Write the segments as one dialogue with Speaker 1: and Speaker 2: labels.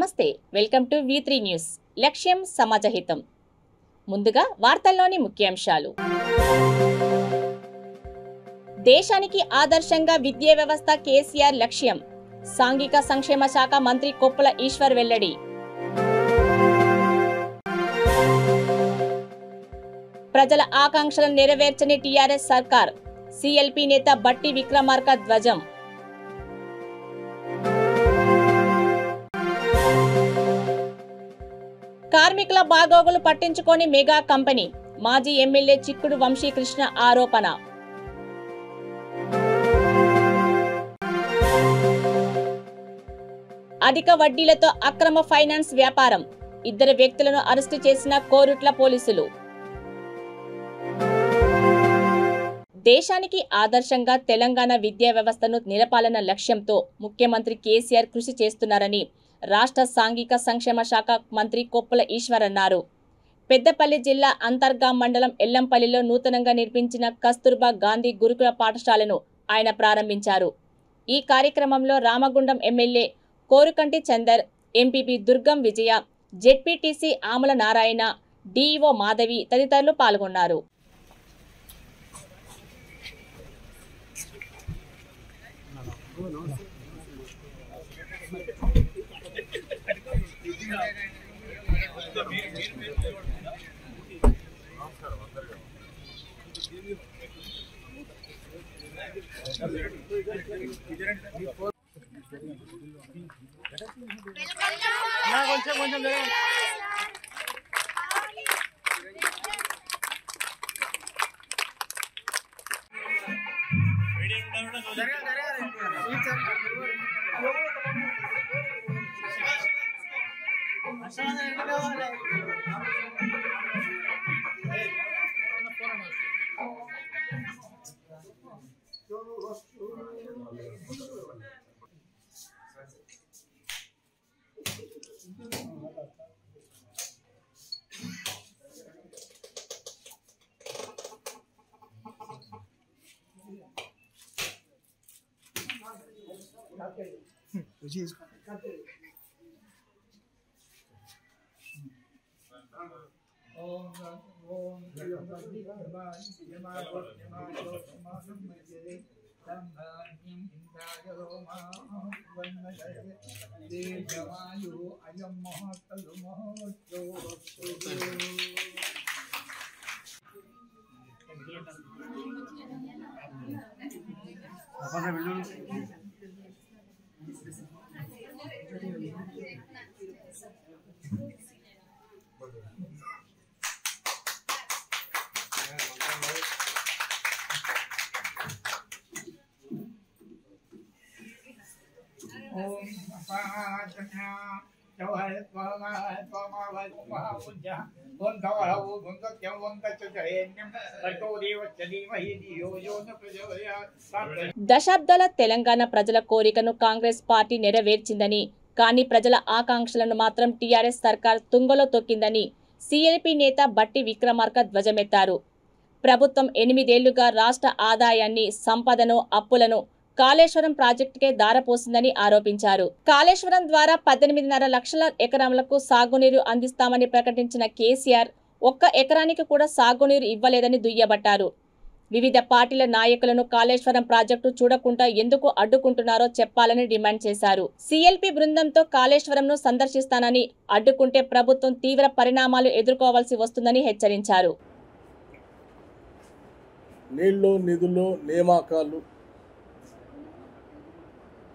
Speaker 1: నమస్తే welcome to V3 news లక్ష్యం సమాజహితం ముందుగా వార్తల్లోని ముఖ్యాంశాలు దేశానికి ఆదర్శంగా విద్యా వ్యవస్థ కేసీఆర్ లక్ష్యం సాంఘిక సంక్షేమ శాఖ మంత్రి కొప్పుల ఈశ్వర్ వెల్లడి ప్రజల ఆకాంక్షలను నెరవేర్చని టీఆర్ఎస్ సర్కార్ సిఎల్పి నేత బట్టి విక్రమార్క ధ్వజం కార్మికుల బాగోగులు పట్టించుకోని మెగా కంపెనీ మాజీ ఎమ్మెల్యే చిక్కుడు వంశీకృష్ణ ఆరోపణ అధిక వడ్డీలతో అక్రమ ఫైనాన్స్ వ్యాపారం ఇద్దరు వ్యక్తులను అరెస్టు చేసిన కోరుట్ల పోలీసులు దేశానికి ఆదర్శంగా తెలంగాణ విద్యా వ్యవస్థను నిలపాలన్న లక్ష్యంతో ముఖ్యమంత్రి కేసీఆర్ కృషి చేస్తున్నారని రాష్ట్ర సాంఘిక సంక్షేమ శాఖ మంత్రి కొప్పుల ఈశ్వర్ అన్నారు. పెద్దపల్లి జిల్లా అంతర్గాం మండలం ఎల్లంపల్లిలో నూతనంగా నిర్మించిన కస్తూర్బా గాంధీ గురుకుల పాఠశాలను ఆయన ప్రారంభించారు. ఈ కార్యక్రమంలో రామగుండం ఎమ్మెల్యే కోరుకంటి చందర్, ఎంపీపీ దుర్గం విజయ, జెడ్పీటీసీ ఆమల నారాయణ, డీఈఓ మాధవి తదితరులు పాల్గొన్నారు. దశాబ్దాల తెలంగాణ ప్రజల కోరికను కాంగ్రెస్ పార్టీ నెరవేర్చిందని, కానీ ప్రజల ఆకాంక్షలను మాత్రం టీఆర్ఎస్ సర్కార్ తుంగలో తొక్కిందని సిఎల్పి నేత బట్టి విక్రమార్క ధ్వజమెత్తారు. ప్రభుత్వం 8 ఏళ్లుగా రాష్ట్ర ఆదాయాన్ని, సంపదను, అప్పులను కాళేశ్వరం ప్రాజెక్టుకే దారపోసిందని ఆరోపించారు. కాళేశ్వరం ద్వారా 18.5 లక్షల ఎకరాలకు సాగునీరు అందిస్తామని ప్రకటించిన కేసీఆర్ ఒక్క ఎకరానికి కూడా సాగునీరు ఇవ్వలేదని దుయ్యబట్టారు. వివిధ పార్టీల నాయకులను కాళేశ్వరం ప్రాజెక్టు చూడకుండా ఎందుకు అడ్డుకుంటున్నారో చెప్పాలని డిమాండ్ చేశారు. సిఎల్పి బృందంతో కాళేశ్వరంను సందర్శిస్తానని, అడ్డుకుంటే ప్రభుత్వం తీవ్ర పరిణామాలు ఎదుర్కోవాల్సి వస్తుందని హెచ్చరించారు.
Speaker 2: నీళ్లు, నిధులు, నియామకాలు,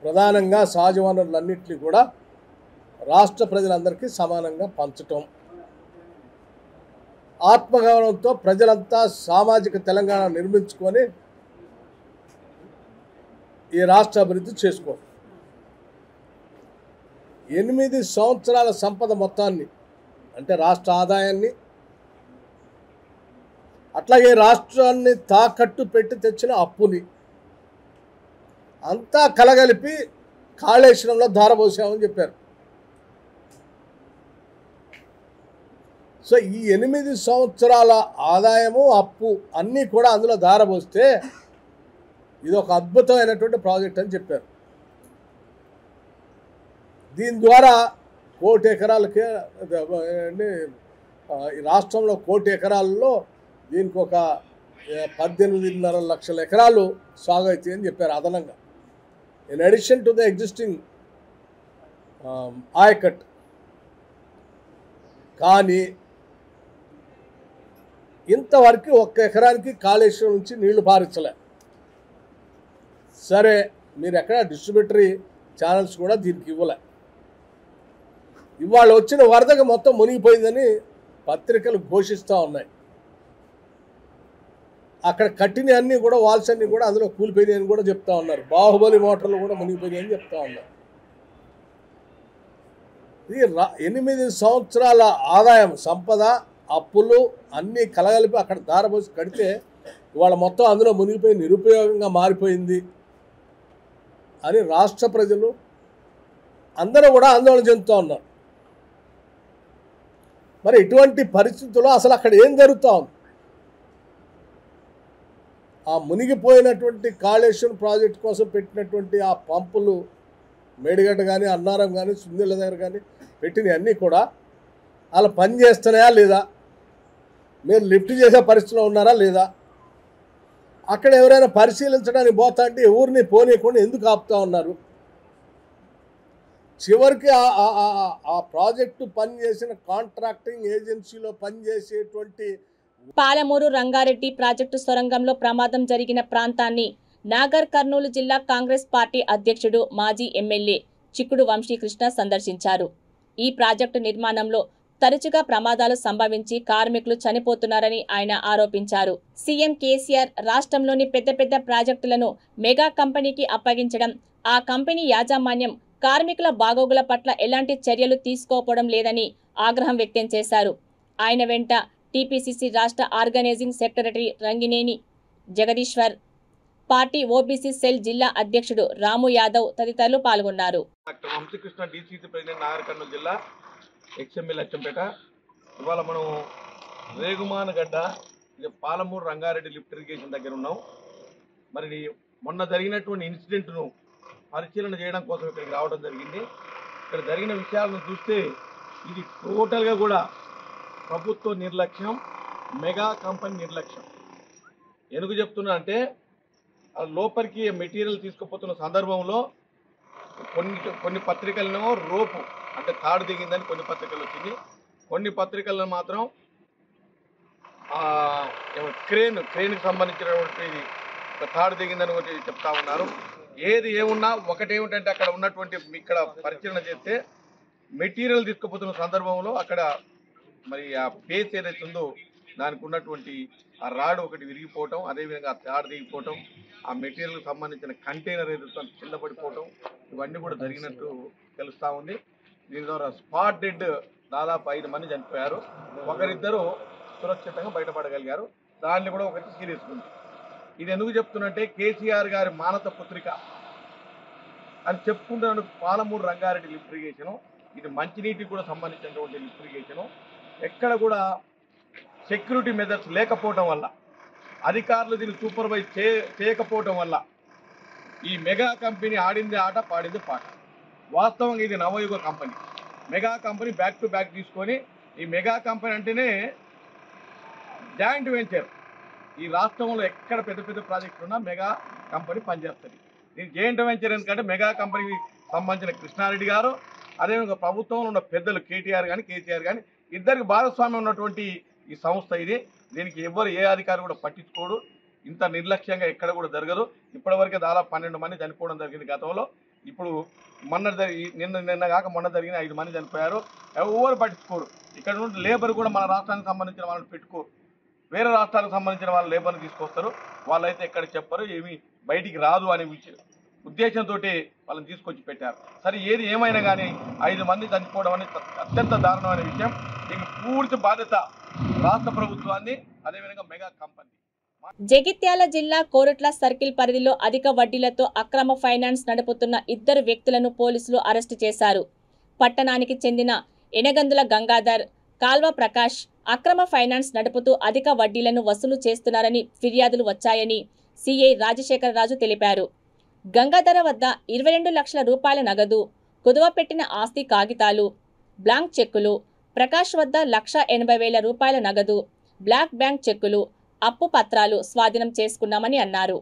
Speaker 2: ప్రధానంగా సహజ వనరులన్నింటినీ కూడా రాష్ట్ర ప్రజలందరికీ సమానంగా పంచటం, ఆత్మగౌరవంతో ప్రజలంతా సామాజిక తెలంగాణ నిర్మించుకొని ఈ రాష్ట్ర అభివృద్ధి చేసుకోవడం, 8 సంవత్సరాల సంపద మొత్తాన్ని అంటే రాష్ట్ర ఆదాయాన్ని, అట్లాగే రాష్ట్రాన్ని తాకట్టు పెట్టి తెచ్చిన అప్పుని అంతా కలగలిపి కాళేశ్వరంలో ధారపోసామని చెప్పారు. సో ఈ 8 సంవత్సరాల ఆదాయము, అప్పు అన్నీ కూడా అందులో ధారపోస్తే ఇది ఒక అద్భుతమైనటువంటి ప్రాజెక్ట్ అని చెప్పారు. దీని ద్వారా 1,00,00,000 ఎకరాలకే ఈ రాష్ట్రంలో 1,00,00,000 ఎకరాల్లో దీనికి ఒక 18.5 లక్షల ఎకరాలు సాగు అవుతాయి అని చెప్పారు అదనంగా, in addition to the existing ayacut. కానీ ఇంతవరకు 1 ఎకరానికి కాళేశ్వరం నుంచి నీళ్లు పారించలే. సరే, మీరు ఎక్కడ డిస్ట్రిబ్యూటరీ ఛానల్స్ కూడా దీనికి ఇవ్వలే. ఇవాళ వచ్చిన వరదకి మొత్తం మునిగిపోయిందని పత్రికలు ఘోషిస్తూ ఉన్నాయి. అక్కడ కట్టిన అన్నీ కూడా, వాల్స్ అన్నీ కూడా అందులో కూలిపోయినాయి అని కూడా చెప్తా ఉన్నారు. బాహుబలి మోటార్లు కూడా మునిగిపోయినాయి అని చెప్తా ఉన్నారు. ఇది 8 సంవత్సరాల ఆదాయం, సంపద, అప్పులు అన్నీ కలగలిపి అక్కడ దారపోసి కడితే ఇవాళ మొత్తం అందులో మునిగిపోయి నిరుపయోగంగా మారిపోయింది అని రాష్ట్ర ప్రజలు అందరూ కూడా ఆందోళన చెందుతూ ఉన్నారు. మరి ఇటువంటి పరిస్థితుల్లో అసలు అక్కడ ఏం జరుగుతూ ఉంది? ఆ మునిగిపోయినటువంటి కాళేశ్వరం ప్రాజెక్ట్ కోసం పెట్టినటువంటి ఆ పంపులు, మేడిగడ్డ కానీ, అన్నారం కానీ, సుందీళ్ళ దగ్గర కానీ పెట్టినవి అన్నీ కూడా అలా పని చేస్తున్నాయా లేదా? మీరు లిఫ్ట్ చేసే పరిస్థితిలో ఉన్నారా లేదా? అక్కడ ఎవరైనా పరిశీలించడానికి పోతా అంటే ఎవరిని పోనీయకుండా ఎందుకు ఆపుతా ఉన్నారు? చివరికి ఆ ప్రాజెక్టు పనిచేసిన కాంట్రాక్టింగ్ ఏజెన్సీలో పనిచేసేటువంటి
Speaker 1: పాలమూరు రంగారెడ్డి ప్రాజెక్టు సొరంగంలో ప్రమాదం జరిగిన ప్రాంతాన్ని నాగర్ కర్నూలు జిల్లా కాంగ్రెస్ పార్టీ అధ్యక్షుడు, మాజీ ఎమ్మెల్యే చిక్కుడు వంశీకృష్ణ సందర్శించారు. ఈ ప్రాజెక్టు నిర్మాణంలో తరచుగా ప్రమాదాలు సంభవించి కార్మికులు చనిపోతున్నారని ఆయన ఆరోపించారు. సీఎం కేసీఆర్ రాష్ట్రంలోని పెద్ద పెద్ద ప్రాజెక్టులను మెగా కంపెనీకి అప్పగించడం, ఆ కంపెనీ యాజమాన్యం కార్మికుల బాగోగుల పట్ల ఎలాంటి చర్యలు తీసుకోకపోవడం లేదని ఆగ్రహం వ్యక్తం చేశారు. ఆయన వెంట టీపీసీసీ రాష్ట్ర organising secretary Rangineni Jagadishwar, party OBC cell జిల్లా అధ్యక్షుడు రాము యాదవ్ తదితరులు పాల్గొన్నారు.
Speaker 3: Doctor Vamshikrishna, DCC president, Nagar Kurnool జిల్లా, ఎక్స్ఎంఎల్ అచ్చంపేట. ఇవాళ మనం రేగుమానగడ్డ, పాలమూరు రంగారెడ్డి లిఫ్ట్ ఇరిగేషన్ దగ్గర ఉన్నాం. మరి మొన్న జరిగినటువంటి ఇన్సిడెంట్ను పరిశీలన చేయడం కోసం ఇక్కడికి రావడం జరిగింది. ఇక్కడ జరిగిన విషయాలను చూస్తే ఇది టోటల్గా కూడా ప్రభుత్వ నిర్లక్ష్యం, మెగా కంపెనీ నిర్లక్ష్యం. ఎందుకు చెప్తున్నా అంటే, లోపలికి మెటీరియల్ తీసుకుపోతున్న సందర్భంలో కొన్ని పత్రికలను రోపు అంటే తాడు దిగిందని కొన్ని పత్రికలు వచ్చింది. కొన్ని పత్రికలను మాత్రం క్రేన్కి సంబంధించినటువంటి తాడు దిగిందని ఒకటి చెప్తా ఉన్నారు. ఏది ఏమున్నా ఒకటేమిటంటే, అక్కడ ఉన్నటువంటి ఇక్కడ పరిశీలన చేస్తే మెటీరియల్ తీసుకుపోతున్న సందర్భంలో అక్కడ మరి ఆ పేస్ ఏదైతే ఉందో దానికి ఉన్నటువంటి ఆ రాడ్ ఒకటి విరిగిపోవటం, అదేవిధంగా ఆ తాడు దిగిపోవటం, ఆ మెటీరియల్కి సంబంధించిన కంటైనర్ ఏదైతే కింద పడిపోవటం, ఇవన్నీ కూడా జరిగినట్టు తెలుస్తూ ఉంది. దీని ద్వారా స్పాట్ డెడ్ దాదాపు 5 మంది చనిపోయారు. ఒకరిద్దరు సురక్షితంగా బయటపడగలిగారు. దాన్ని కూడా ఒకటి సీరియస్ ఉంది. ఇది ఎందుకు చెప్తున్నట్టే, కేసీఆర్ గారి మానత పుత్రిక అని చెప్పుకుంటున్న పాలమూరు రంగారెడ్డి లిఫ్ట్ ఇరిగేషను, ఇది మంచినీటికి కూడా సంబంధించినటువంటి లిఫ్ట్ ఇరిగేషను, ఎక్కడ కూడా సెక్యూరిటీ మెజర్స్ లేకపోవడం వల్ల, అధికారులు దీన్ని సూపర్వైజ్ చేయకపోవడం వల్ల ఈ మెగా కంపెనీ ఆడింది ఆట, పాడింది పాట. వాస్తవంగా ఇది Navayuga company. Mega company back to back తీసుకొని, ఈ మెగా కంపెనీ అంటేనే జాయింట్ వెంచర్. ఈ రాష్ట్రంలో ఎక్కడ పెద్ద పెద్ద ప్రాజెక్టులు ఉన్నా మెగా కంపెనీ పనిచేస్తుంది. దీని జాయింట్ వెంచర్ ఎందుకంటే మెగా కంపెనీకి సంబంధించిన కృష్ణారెడ్డి గారు, అదేవిధంగా ప్రభుత్వంలో ఉన్న పెద్దలు కేటీఆర్ కానీ ఇద్దరికి భాగస్వామ్యం ఉన్నటువంటి ఈ సంస్థ ఇది. దీనికి ఎవరు ఏ అధికారి కూడా పట్టించుకోడు. ఇంత నిర్లక్ష్యంగా ఎక్కడ కూడా జరగదు. ఇప్పటివరకే దాదాపు 12 మంది చనిపోవడం జరిగింది గతంలో. ఇప్పుడు నిన్న కాక మొన్న జరిగిన 5 మంది చనిపోయారు. ఎవరు పట్టించుకోరు. ఇక్కడ నుండి లేబర్ కూడా మన రాష్ట్రానికి సంబంధించిన వాళ్ళని పెట్టుకోరు. వేరే రాష్ట్రాలకు సంబంధించిన వాళ్ళ లేబర్ని తీసుకొస్తారు. వాళ్ళైతే ఎక్కడ చెప్పరు, ఏమీ బయటికి రాదు అనే ఉద్దేశంతో వాళ్ళని తీసుకొచ్చి పెట్టారు. సరే, ఏది ఏమైనా కానీ 5 మంది చనిపోవడం అనేది అత్యంత దారుణమైన విషయం. దీనికి పూర్తి బాధ్యత రాష్ట్ర ప్రభుత్వాన్ని, అదేవిధంగా మెగా కంపెనీ.
Speaker 1: జగిత్యాల జిల్లా కోరుట్ల సర్కిల్ పరిధిలో అధిక వడ్డీలతో అక్రమ ఫైనాన్స్ నడుపుతున్న 2 వ్యక్తులను పోలీసులు అరెస్టు చేశారు. పట్టణానికి చెందిన ఎనగందుల గంగాధర్, కాల్వ ప్రకాష్ అక్రమ ఫైనాన్స్ నడుపుతూ అధిక వడ్డీలను వసూలు చేస్తున్నారని ఫిర్యాదులు వచ్చాయని సిఐ రాజశేఖరరాజు తెలిపారు. గంగాధర వద్ద 22 లక్షల రూపాయల నగదు, కుదువపెట్టిన ఆస్తి కాగితాలు, బ్లాంక్ చెక్కులు, ప్రకాష్ వద్ద 1,80,000 రూపాయల నగదు, బ్లాక్ బ్యాంక్ చెక్కులు, అప్పు పత్రాలు స్వాధీనం చేసుకున్నామని అన్నారు.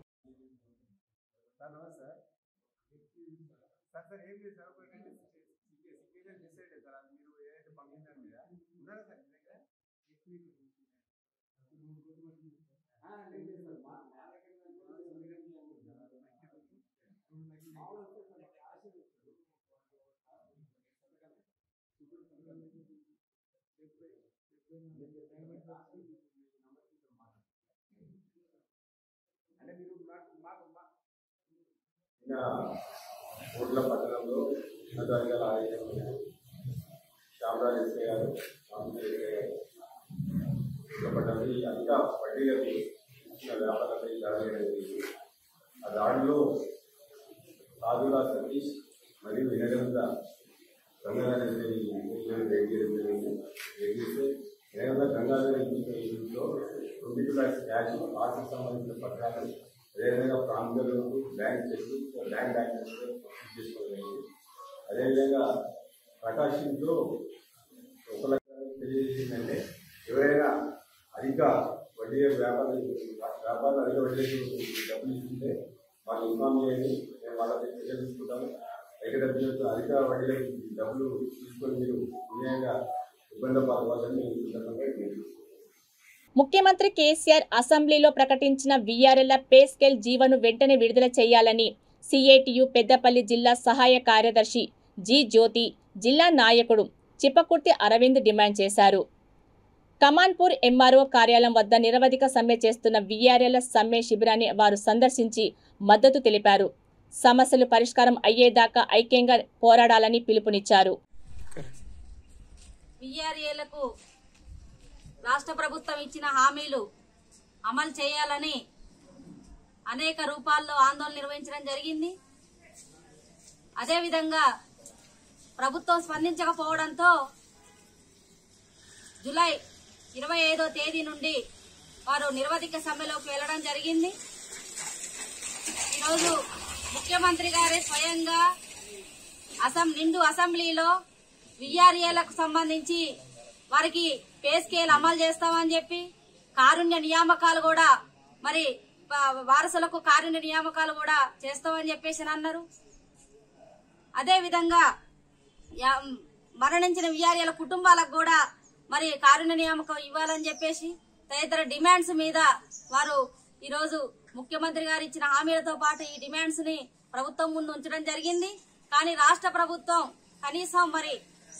Speaker 4: ఓట్ల పట్టణంలో ఉన్నతాధికారుల ఆదేశంలో శ్యామరాజ్ ఎస్ఐ గారు పట్టణంలో అధిక వడ్డీలకు ఇచ్చిన వ్యాపారపై దాడి జరిగింది. ఆ దాడిలో సాధురా సతీష్ మరియు వినగంధ గంగాధర్ రేట్ చేయడం జరిగింది. రేట్ చేస్తే వినగంధ గంగాధర్ ఇంట్లో 22 lakhs క్యాష్, ఆర్థిక సంబంధించిన పత్రాలు, అదేవిధంగా ప్రాంతాలకు బ్యాంక్ చెక్కు, బ్యాంక్ బ్యాలెన్స్ చేసుకోవాలి. అదేవిధంగా ప్రకాష్ ఇంట్లో 1 లక్ష తెలియజేసిందంటే ఎవరైనా అధిక వడ్డీ వ్యాపారాలు అధిక వడ్డీ డబ్బులు ఇస్తుంటే వాళ్ళు ఇన్ఫార్మ్ చేయండి, మేము వాళ్ళ దగ్గర తీసుకుంటాము. అధిక వడ్డీ డబ్బులు తీసుకొని మీరు అన్యాయంగా ఇబ్బంది పడవాలని
Speaker 1: ముఖ్యమంత్రి కేసీఆర్ అసెంబ్లీలో ప్రకటించిన వీఆర్ఎల్ పే స్కేల్ జీవోను వెంటనే విడుదల చేయాలని సిఐటియు పెద్దపల్లి జిల్లా సహాయ కార్యదర్శి జి జ్యోతి, జిల్లా నాయకుడు చిప్పకుర్తి అరవింద్ డిమాండ్ చేశారు. కమాన్పూర్ ఎంఆర్ఓ కార్యాలయం వద్ద నిరవధిక సమ్మె చేస్తున్న వీఆర్ఎల్ సమ్మె శిబిరాన్ని వారు సందర్శించి మద్దతు తెలిపారు. సమస్యలు పరిష్కారం అయ్యేదాకా ఐక్యంగా పోరాడాలని పిలుపునిచ్చారు.
Speaker 5: వీఆర్ఏలకు రాష్ట్ర ప్రభుత్వం ఇచ్చిన హామీలు అమలు చేయాలని అనేక రూపాల్లో ఆందోళన నిర్వహించడం జరిగింది. అదేవిధంగా ప్రభుత్వం స్పందించకపోవడంతో జూలై 25వ తేదీ నుండి వారు నిరవధిక సమ్మెలోకి వెళ్లడం జరిగింది. ఈరోజు ముఖ్యమంత్రి గారే స్వయంగా నిండు అసెంబ్లీలో వీఆర్ఏలకు సంబంధించి వారికి పే స్కేల్ అమలు చేస్తామని చెప్పి కారుణ్య నియామకాలు కూడా మరి వారసులకు కారుణ్య నియామకాలు కూడా చేస్తామని చెప్పేసి అన్నారు. అదేవిధంగా మరణించిన వీఆర్ఏల కుటుంబాలకు కూడా మరి కారుణ్య నియామకం ఇవ్వాలని చెప్పేసి తదితర డిమాండ్స్ మీద వారు ఈరోజు ముఖ్యమంత్రి గారు ఇచ్చిన హామీలతో పాటు ఈ డిమాండ్స్ ని ప్రభుత్వం ముందు ఉంచడం జరిగింది. కానీ రాష్ట్ర ప్రభుత్వం కనీసం మరి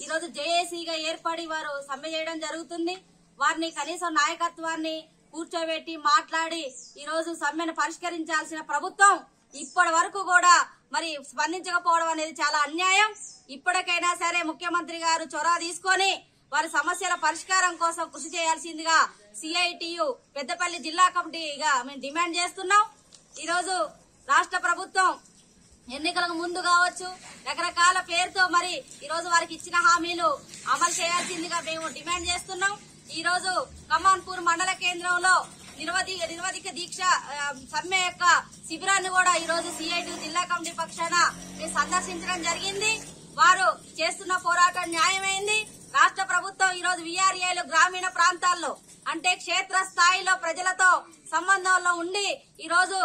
Speaker 5: ఈరోజు జేఏసీగా ఏర్పడి వారు సమ్మె చేయడం జరుగుతుంది. వారిని కనీసం నాయకత్వాన్ని కూర్చోబెట్టి మాట్లాడి ఈరోజు సమ్మెను పరిష్కరించాల్సిన ప్రభుత్వం ఇప్పటి వరకు కూడా మరి స్పందించకపోవడం అనేది చాలా అన్యాయం. ఇప్పటికైనా సరే ముఖ్యమంత్రి గారు చొరవ తీసుకొని వారి సమస్యల పరిష్కారం కోసం కృషి చేయాల్సిందిగా సిఐటియు పెద్దపల్లి జిల్లా కమిటీగా మేము డిమాండ్ చేస్తున్నాం. ఈరోజు రాష్ట్ర ప్రభుత్వం ఎన్నికలకు ముందు కావచ్చు రకరకాల పేరుతో మరి ఈరోజు వారికి ఇచ్చిన హామీలు అమలు చేయాల్సిందిగా మేము డిమాండ్ చేస్తున్నాం. ఈ రోజు కమాన్పూర్ మండల కేంద్రంలో నిరవధిక దీక్ష సమ్మె యొక్క శిబిరాన్ని కూడా ఈ రోజు సిఐటి జిల్లా కమిటీ పక్షాన సందర్శించడం జరిగింది. వారు చేస్తున్న పోరాటం న్యాయమైంది. రాష్ట్ర ప్రభుత్వం ఈ రోజు వీఆర్ఏలు గ్రామీణ ప్రాంతాల్లో అంటే క్షేత్ర స్థాయిలో ప్రజలతో సంబంధంలో ఉండి ఈ రోజు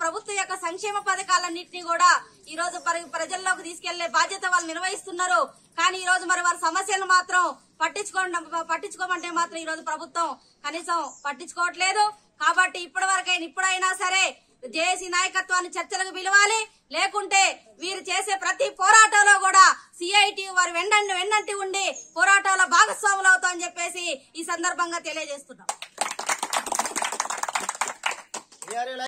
Speaker 5: ప్రభుత్వం యొక్క సంక్షేమ పథకాలన్నింటినీ కూడా ఈ రోజు ప్రజల్లోకి తీసుకెళ్లే బాధ్యత వాళ్ళు నిర్వహిస్తున్నారు. కానీ ఈ రోజు మరి వారి సమస్యలు మాత్రం పట్టించుకోమంటే మాత్రం ఈ రోజు ప్రభుత్వం కనీసం పట్టించుకోవట్లేదు. కాబట్టి ఇప్పుడైనా సరే జేఏసీ నాయకత్వాన్ని చర్చలకు పిలవాలి. లేకుంటే వీరు చేసే ప్రతి పోరాటంలో కూడా సిఐటి వారు వెన్నంటి ఉండి పోరాటాల భాగస్వాములు అవుతామని చెప్పేసి ఈ సందర్భంగా తెలియజేస్తున్నాం.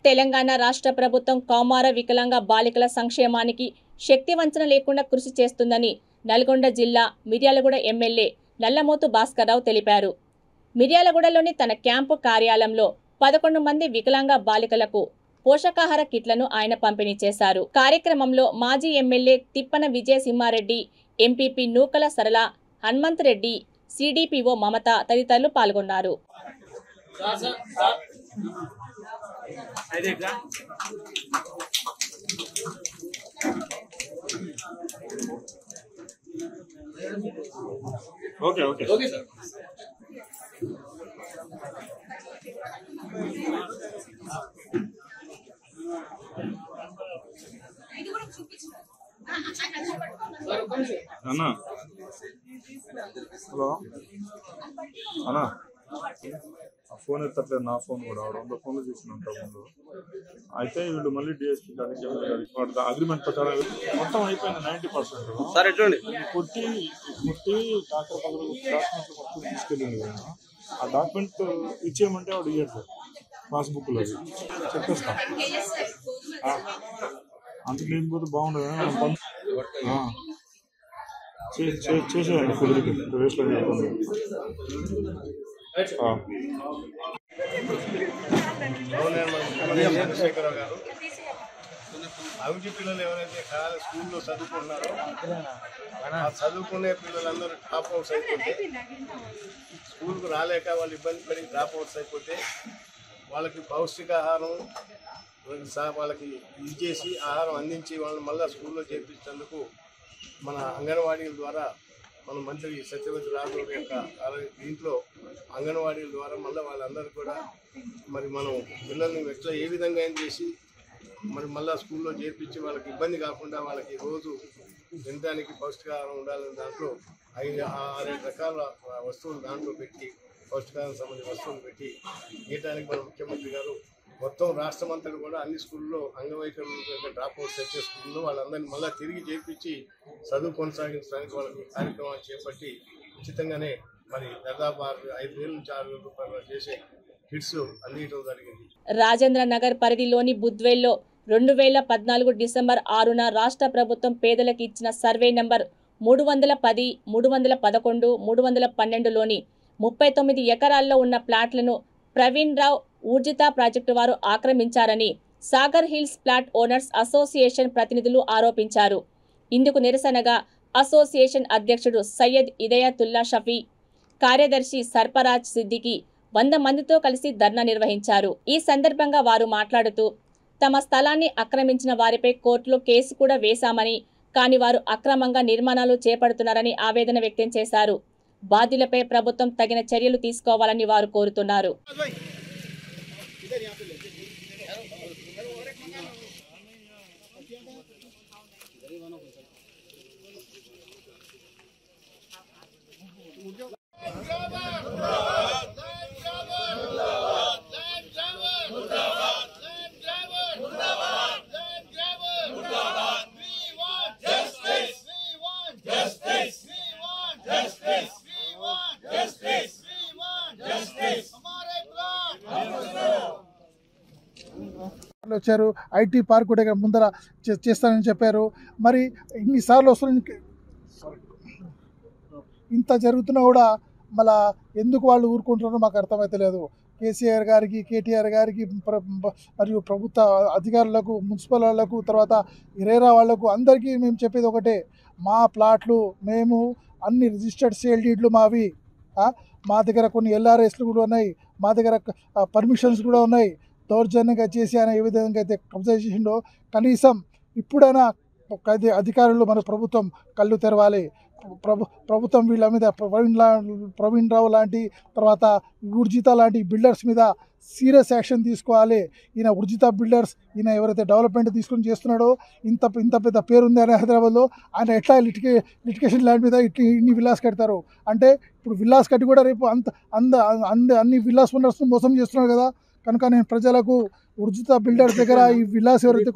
Speaker 1: తెలంగాణ రాష్ట్ర ప్రభుత్వం కౌమార వికలాంగ బాలికల సంక్షేమానికి శక్తి వంచన లేకుండా కృషి చేస్తుందని నల్గొండ జిల్లా మిర్యాలగూడ ఎమ్మెల్యే నల్లమోతు భాస్కర్రావు తెలిపారు. మిర్యాలగూడలోని తన క్యాంపు కార్యాలయంలో 11 మంది వికలాంగ బాలికలకు పోషకాహార కిట్లను ఆయన పంపిణీ చేశారు. కార్యక్రమంలో మాజీ ఎమ్మెల్యే తిప్పన విజయసింహారెడ్డి, ఎంపీపీ నూకల సరళ, హనుమంత్ రెడ్డి, సిడిపిఓ మమత తదితరులు పాల్గొన్నారు.
Speaker 6: Okay okay okay sir. అన్నా హలో అన్నా ఆ ఫోన్ ఎత్తట్లేదు, నా ఫోన్ కూడా 100 ఫోన్లు తీసుకున్నాం ముందు. అయితే వీళ్ళు మళ్ళీ డిఎస్పీ గారికి అగ్రిమెంట్ ప్రకారం మొత్తం అయిపోయింది 90%. కుట్టి డాక్టర్ పక్కన డాక్యుమెంట్లు మొత్తం తీసుకెళ్ళింది కదా, ఆ డాక్యుమెంట్ ఇచ్చేయమంటే వాడు ఇయ్యాడు సార్. పాస్బుక్లో చెప్పేస్తా అంత లేకపోతే బాగుండదు. చేసేయండి కుదిరికి రేస్లో చెప్పండి.
Speaker 2: చంద్రశేఖరరావు గారు అవిటి పిల్లలు ఎవరైతే స్కూల్లో చదువుకుంటున్నారో ఆ చదువుకునే పిల్లలందరూ డ్రాప్ అవుట్స్ అయిపోతే, స్కూల్కు రాలేక వాళ్ళు ఇబ్బంది పడి డ్రాప్ అవుట్స్ అయిపోతే వాళ్ళకి పౌష్టికాహారం వాళ్ళకి ఇచ్చేసి ఆహారం అందించి వాళ్ళని మళ్ళీ స్కూల్లో చేర్పించేందుకు మన అంగన్వాడీల ద్వారా మన మంత్రి సత్యవతి రాఘవ్ యొక్క దీంట్లో అంగన్వాడీల ద్వారా మళ్ళీ వాళ్ళందరూ కూడా మరి మనం పిల్లల్ని ఎట్లా ఏ విధంగా ఏం చేసి మరి మళ్ళీ స్కూల్లో చేర్పించి వాళ్ళకి ఇబ్బంది కాకుండా వాళ్ళకి రోజు తినడానికి పౌష్టికాహారం ఉండాలని దాంట్లో 5-6 రకాల వస్తువులు దాంట్లో పెట్టి పౌష్టికాహారం సంబంధించిన వస్తువులు పెట్టి గీయటానికి మన ముఖ్యమంత్రి గారు మొత్తం రాష్ట్రం అంతా కూడా అన్ని స్కూల్లో అంగవైకల్యుల డ్రాప్ అవుట్స్ వచ్చే స్కూల్లో వాళ్ళందరినీ మళ్ళీ తిరిగి చేర్పించి చదువు కొనసాగించడానికి వాళ్ళకి కార్యక్రమాలు చేపట్టి ఉచితంగానే మరి దాదాపు 5,000 నుంచి 6,000 రూపాయలు చేసే కిట్స్ అందించడం జరిగింది.
Speaker 1: రాజేంద్ర నగర్ పరిధిలోని బుద్వేల్లో 2014 డిసెంబర్ 6న రాష్ట్ర ప్రభుత్వం పేదలకు ఇచ్చిన సర్వే నంబర్ 310, 311, 312లోని 39 ఎకరాల్లో ఉన్న ప్లాట్లను ప్రవీణ్ రావు ఊర్జిత ప్రాజెక్టు వారు ఆక్రమించారని Sagar Hills plot owners association ప్రతినిధులు ఆరోపించారు. ఇందుకు నిరసనగా అసోసియేషన్ అధ్యక్షుడు సయ్యద్ ఇదయతుల్లా షఫీ, కార్యదర్శి సర్పరాజ్ సిద్దికి 100 మందితో కలిసి ధర్నా నిర్వహించారు. ఈ సందర్భంగా వారు మాట్లాడుతూ తమ స్థలాన్ని ఆక్రమించిన వారిపై కోర్టులో కేసు కూడా వేశామని, కానీ వారు అక్రమంగా నిర్మాణాలు చేపడుతున్నారని ఆవేదన వ్యక్తం చేశారు. బాధ్యులపై ప్రభుత్వం తగిన చర్యలు తీసుకోవాలని వారు కోరుతున్నారు.
Speaker 7: వచ్చారు. ఐటీ పార్క్ కూడా ఇక్కడ ముందర చేస్తానని చెప్పారు. మరి ఇన్నిసార్లు వస్తున్న ఇంత జరుగుతున్నా కూడా మళ్ళా ఎందుకు వాళ్ళు ఊరుకుంటున్నారో మాకు అర్థమైతే లేదు. కేసీఆర్ గారికి, కేటీఆర్ గారికి మరియు ప్రభుత్వ అధికారులకు, మున్సిపల్ వాళ్లకు, తర్వాత ఇరేరా వాళ్లకు అందరికీ మేము చెప్పేది ఒకటే, మా ప్లాట్లు మేము అన్ని రిజిస్టర్డ్ సేల్ డీడ్లు మావి, మా దగ్గర కొన్ని ఎల్ఆర్ఎస్లు కూడా ఉన్నాయి, మా దగ్గర పర్మిషన్స్ కూడా ఉన్నాయి. దౌర్జన్యంగా చేసి ఆయన ఏ విధంగా అయితే కబ్జా చేసిండో కనీసం ఇప్పుడైనా అధికారులు మన ప్రభుత్వం కళ్ళు తెరవాలి. ప్రభుత్వం వీళ్ళ మీద ప్రవీణ్ రావు లాంటి, తర్వాత ఉర్జిత లాంటి బిల్డర్స్ మీద సీరియస్ యాక్షన్ తీసుకోవాలి. ఈయన ఉర్జిత బిల్డర్స్, ఈయన ఎవరైతే డెవలప్మెంట్ తీసుకొని చేస్తున్నాడో, ఇంత పెద్ద పేరుంది అని హైదరాబాద్లో, ఆయన ఎట్లా లిటికేషన్ ల్యాండ్ మీద ఇన్ని విల్లాస్ కడతారు అంటే, ఇప్పుడు విల్లాస్ కట్టి కూడా రేపు అన్ని విల్లాస్ ఓనర్స్ను మోసం చేస్తున్నారు కదా. కనుక నేను ప్రజలకు ఉర్జిత బిల్డర్స్ దగ్గర ఈ విల్లాస్ ఎవరైతే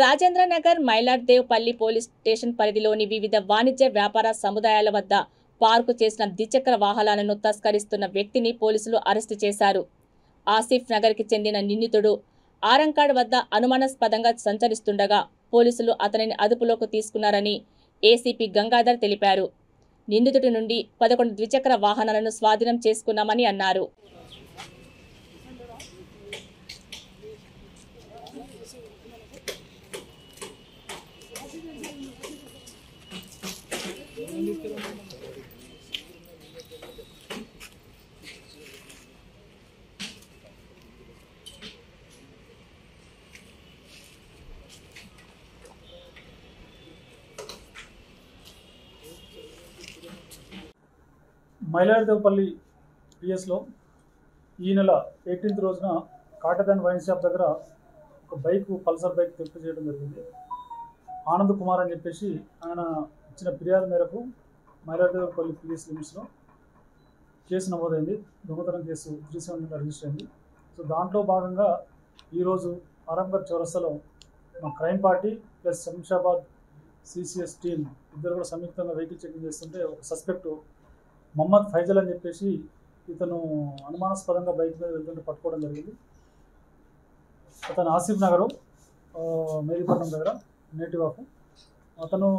Speaker 1: రాజేంద్ర నగర్, మైలార్దేవ్పల్లి పోలీస్ స్టేషన్ పరిధిలోని వివిధ వాణిజ్య వ్యాపార సముదాయాల వద్ద పార్కు చేసిన ద్విచక్ర వాహనాలను తస్కరిస్తున్న వ్యక్తిని పోలీసులు అరెస్టు చేశారు. ఆసిఫ్ నగర్కి చెందిన నిందితుడు ఆరంకాడ్ వద్ద అనుమానాస్పదంగా సంచరిస్తుండగా పోలీసులు అతనిని అదుపులోకి తీసుకున్నారని ఏసీపీ గంగాధర్ తెలిపారు. నిందితుడి నుండి 11 ద్విచక్ర వాహనాలను స్వాధీనం చేసుకున్నామని అన్నారు.
Speaker 8: మైలాడదేవపల్లి పిఎస్లో ఈ నెల 18th రోజున కాటదాన్ వైన్ షాప్ దగ్గర ఒక పల్సర్ బైక్ థెఫ్ట్ చేయడం జరిగింది. ఆనంద్ కుమార్ అని చెప్పేసి ఆయన ఇచ్చిన ఫిర్యాదు మేరకు మైలాడదేవపల్లి పిఎస్ లిమిట్స్లో కేసు నమోదైంది. దొంగతనం కేసు 370 రిజిస్టర్ అయింది. సో దాంట్లో భాగంగా ఈరోజు ఆరంగర్ చౌరస్తాలో మా crime party plus Shamshabad CCS team ఇద్దరు కూడా సంయుక్తంగా వెహికల్ చెకింగ్ చేస్తుంటే ఒక సస్పెక్ట్ మొహమ్మద్ ఫైజల్ అని చెప్పేసి ఇతను అనుమానాస్పదంగా బైక్ మీద వెళ్తుంటే పట్టుకోవడం జరిగింది. అతను ఆసిఫ్ నగరు మేరీపట్నం దగ్గర నేటివ్ ఆఫ్. అతను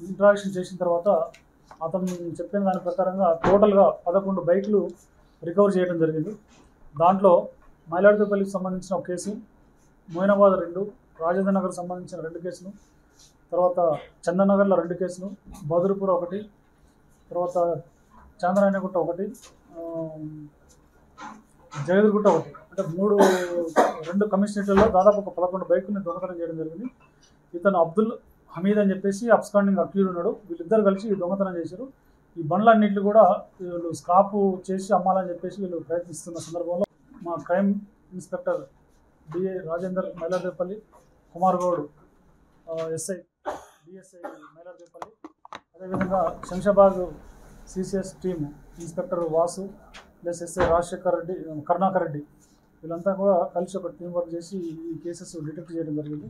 Speaker 8: ఇంట్రాక్షన్ చేసిన తర్వాత అతను చెప్పిన దాని ప్రకారంగా టోటల్గా 11 బైకులు రికవర్ చేయడం జరిగింది. దాంట్లో మైలాడదేవపల్లికి సంబంధించిన ఒక కేసు, మోయినాబాద్ 2, రాజేంద్ర నగర్ సంబంధించిన 2 కేసులు, తర్వాత చందనగర్లో 2 కేసులు, బదురుపూర్ 1, తర్వాత చాంద్రాయణగుట్ట 1, జగదుగుట్ట 1, అంటే 2 కమిషనరేట్లలో దాదాపు ఒక 11 బైకుల్ని దొంగతనం చేయడం జరిగింది. ఇతను అబ్దుల్ హమీద్ అని చెప్పేసి అబ్స్కాండింగ్ అక్యూడ్ ఉన్నాడు. వీళ్ళిద్దరు కలిసి దొంగతనం చేశారు. ఈ బండ్లన్నింటినీ కూడా వీళ్ళు స్క్రాప్ చేసి అమ్మాలని చెప్పేసి వీళ్ళు ప్రయత్నిస్తున్న సందర్భంలో మా crime inspector DA Rajender Mailardevpally, Kumar Goud SI DSI Mailardevpally, అదేవిధంగా Shamshabad CCS team inspector Vasu plus SI Rajasekhar Reddy, Karunakar Reddy వీళ్ళంతా కూడా కలిసి ఒక టీం వర్క్ చేసి ఈ కేసెస్ డిటెక్ట్ చేయడం జరిగింది.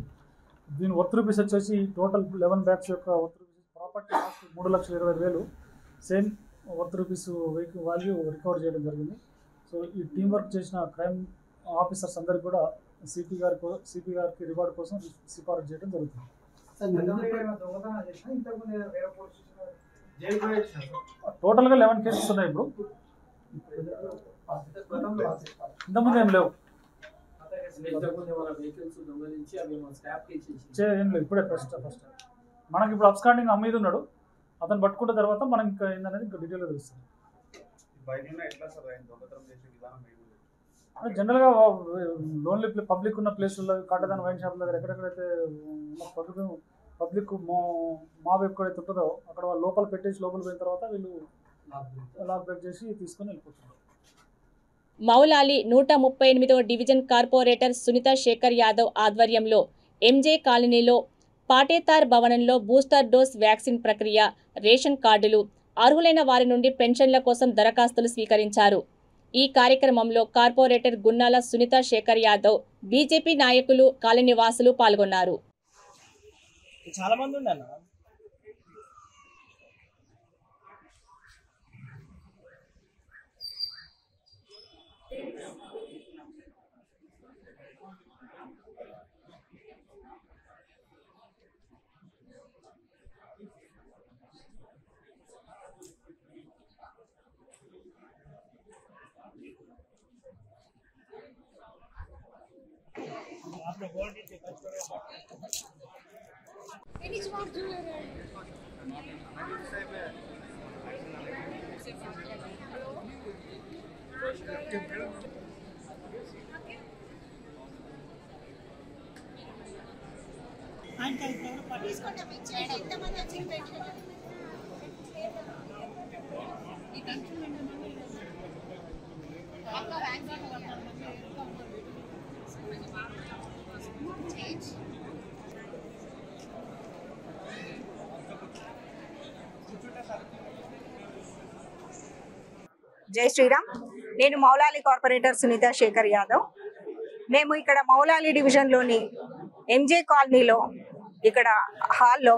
Speaker 8: దీని వర్త్ రూపీస్ వచ్చేసి టోటల్ 11 బ్యాగ్స్ యొక్క worth rupees, property cost 3,20,000, same worth rupees vehicle value recover చేయడం జరిగింది. సో ఈ టీం వర్క్ చేసిన క్రైమ్ ఆఫీసర్స్ అందరికి కూడా సిపి గారికి రివార్డ్ కోసం సిఫారసు చేయడం జరుగుతుంది. టోటల్గా 11 కేసెస్ ఉన్నాయి. ఇప్పుడు ఇంతకుముందు ఏం లేవు, ఏం లేవు. ఇప్పుడే ఫస్ట్ మనకి ఇప్పుడు అబ్స్కాండింగ్ అమ్మీది ఉన్నాడు. అతను పట్టుకున్న తర్వాత మనం ఇంకా ఏందనేది ఇంకా డీటెయిల్గా తెలుస్తుంది. జనరల్గా లోన్లీ పబ్లిక్ ఉన్న ప్లేసుల్లో కాటదాన్ వైన్ షాప్ దగ్గర ఎక్కడెక్కడైతే పబ్లిక్ మాబ్ ఎక్కడైతే ఉంటుందో అక్కడ వాళ్ళు లోపల పెట్టేసి లోపల పోయిన తర్వాత వీళ్ళు లాక్ బ్రేక్ చేసి తీసుకొని వెళ్ళిపోతున్నారు.
Speaker 1: మౌలాలి 138వ డివిజన్ కార్పొరేటర్ సునీత శేఖర్ యాదవ్ ఆధ్వర్యంలో ఎంజే కాలనీలో పాటేతార్ భవనంలో బూస్టర్ డోస్ వ్యాక్సిన్ ప్రక్రియ, రేషన్ కార్డులు, అర్హులైన వారి నుండి పెన్షన్ల కోసం దరఖాస్తులు స్వీకరించారు. ఈ కార్యక్రమంలో కార్పొరేటర్ గున్నాల సునీత శేఖర్ యాదవ్, బీజేపీ నాయకులు, కాలనీ వాసులు పాల్గొన్నారు.
Speaker 9: చాలా మంది ఉన్నారు.
Speaker 10: జై శ్రీరామ్. నేను మౌలాలి కార్పొరేటర్ సునీత శేఖర్ యాదవ్. మేము ఇక్కడ మౌలాలి డివిజన్లోని ఎంజే కాలనీలో ఇక్కడ హాల్లో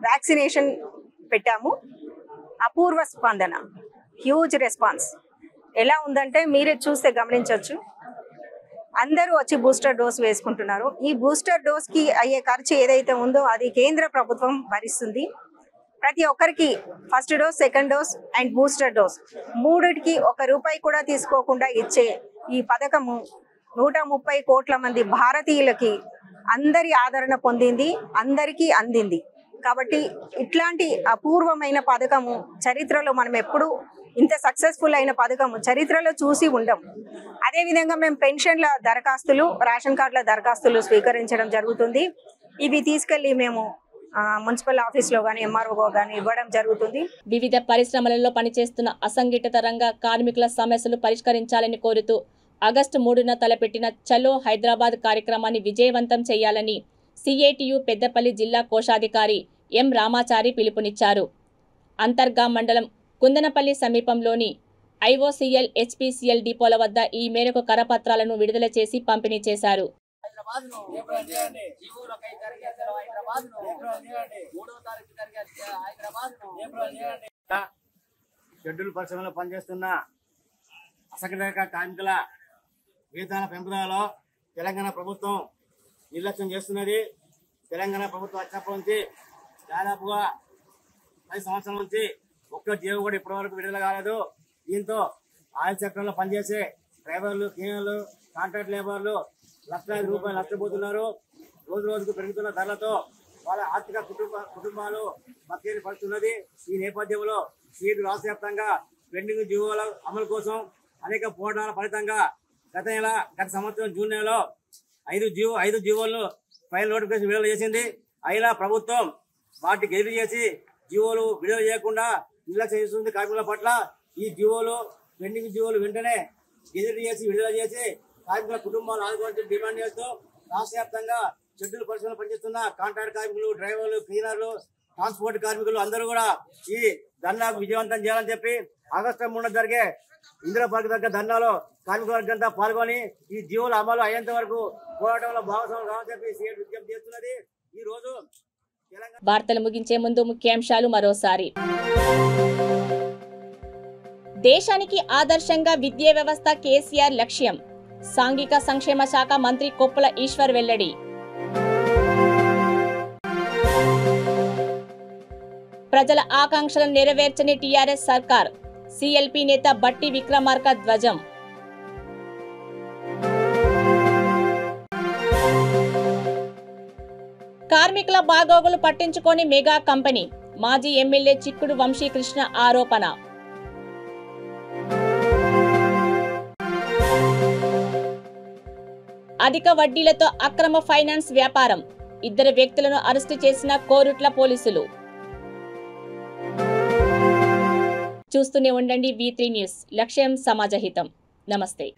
Speaker 10: వ్యాక్సినేషన్ పెట్టాము. అపూర్వ స్పందన, హ్యూజ్ రెస్పాన్స్. ఎలా ఉందంటే మీరే చూస్తే గమనించవచ్చు. అందరూ వచ్చి బూస్టర్ డోస్ వేసుకుంటున్నారు. ఈ బూస్టర్ డోస్కి అయ్యే ఖర్చు ఏదైతే ఉందో అది కేంద్ర ప్రభుత్వం భరిస్తుంది. ప్రతి ఒక్కరికి first dose, second dose and booster dose మూడిటికి ₹1 కూడా తీసుకోకుండా ఇచ్చే ఈ పథకము 130 కోట్ల మంది భారతీయులకి అందరి ఆదరణ పొందింది, అందరికీ అందింది. కాబట్టి ఇట్లాంటి అపూర్వమైన పథకము చరిత్రలో మనం ఎప్పుడు ఇంత సక్సెస్ఫుల్ అయిన పథకము చరిత్రలో చూసి ఉండం. అదేవిధంగా మేము పెన్షన్ల దరఖాస్తులు, రేషన్ కార్డుల దరఖాస్తులు స్వీకరించడం జరుగుతుంది. ఇవి తీసుకెళ్ళి మేము మున్సిపల్ ఆఫీస్లో కానీ ఎంఆర్ఓ కానీ ఇవ్వడం జరుగుతుంది.
Speaker 1: వివిధ పరిశ్రమలలో పనిచేస్తున్న అసంఘటిత రంగ కార్మికుల సమస్యలు పరిష్కరించాలని కోరుతూ ఆగస్టు 3న తలపెట్టిన చలో హైదరాబాద్ కార్యక్రమాన్ని విజయవంతం చేయాలని సిఐటియు పెద్దపల్లి జిల్లా కోశాధికారి ఎం రామాచారి పిలుపునిచ్చారు. అంతర్గా మండలం కుందనపల్లి సమీపంలోని ఐఓసిఎల్ హెచ్పిసిఎల్ డిపోల వద్ద ఈ మేరకు కరపత్రాలను విడుదల చేసి పంపిణీ చేశారు.
Speaker 11: షెడ్యూల్ పరిశ్రమలో పనిచేస్తున్న అసంఘటిత కార్మికుల వేతనాల పెంపుదలలో తెలంగాణ ప్రభుత్వం నిర్లక్ష్యం చేస్తున్నది. తెలంగాణ ప్రభుత్వం వచ్చినప్పటి నుంచి దాదాపుగా 10 సంవత్సరాల నుంచి ఒక్క జీవో కూడా ఇప్పటి వరకు విడుదల కాలేదు. దీంతో ఆయిల్ సెక్టర్లో పనిచేసే డ్రైవర్లు, క్లీనర్లు, కాంట్రాక్ట్ లేబర్లు లక్షలాది రూపాయలు నష్టపోతున్నారు. రోజు రోజుకు పెరుగుతున్న ధరలతో వాళ్ళ ఆర్థిక కుటుంబాలు బతికేది పడుతున్నది. ఈ నేపథ్యంలో సీటు రాష్ట్ర వ్యాప్తంగా పెండింగ్ జీవోల అమలు కోసం అనేక పోరాటాల ఫలితంగా గత సంవత్సరం జూన్ నెలలో 5 జీవోలను ఫైనల్ నోటిఫికేషన్ విడుదల చేసింది. అయినా ప్రభుత్వం వాటికి ఎదురు చేసి జీవోలు విడుదల చేయకుండా నిర్లక్ష్యం చేస్తుంది కార్మికుల పట్ల. ఈ జీవోలు పెండింగ్ జీవోలు వెంటనే ఎదురు చేసి విడుదల చేసి కార్మికుల కుటుంబాలు ఆదుకోవాలని డిమాండ్ చేస్తూ రాష్ట్ర వ్యాప్తంగా షెడ్యూల్ పరిశ్రమలో పనిచేస్తున్న కాంట్రాక్ట్ కార్మికులు, డ్రైవర్లు, క్లీనర్లు, ట్రాన్స్పోర్ట్ కార్మికులు అందరూ కూడా ఈ ధర్నాకు విజయవంతం చేయాలని చెప్పి ఆగస్టు 3న జరిగే ఇందిరా పార్క్ దగ్గర ధర్నాలో కార్మిక వర్గంతా పాల్గొని ఈ జీవోల అమలు అయ్యేంత వరకు పోరాటంలో భాగస్వాములు కావాలని చెప్పి సీఎం విజ్ఞప్తి చేస్తున్నది. ఈ రోజు
Speaker 1: వార్తలు ముగించే ముందు ముఖ్యాంశాలు మరోసారి. దేశానికి ఆదర్శంగా విద్యా వ్యవస్థ కేసీఆర్ లక్ష్యం. సాంఘిక సంక్షేమ శాఖ మంత్రి కొప్పుల ఈశ్వర్ వెల్లడి. ప్రజల ఆకాంక్షలను నెరవేర్చని టీఆర్ఎస్ సర్కార్. సిఎల్పి నేత బట్టి విక్రమార్క ధ్వజం. కార్మికుల బాగోగులు పట్టించుకోని మెగా కంపెనీ. మాజీ ఎమ్మెల్యే చిక్కుడు వంశీకృష్ణ ఆరోపణ. అధిక వడ్డీలతో అక్రమ ఫైనాన్స్ వ్యాపారం. 2 వ్యక్తులను అరెస్టు చేసిన కోరుట్ల పోలీసులు. చూస్తూనే ఉండండి V3 న్యూస్. లక్ష్యం సమాజహితం. నమస్తే.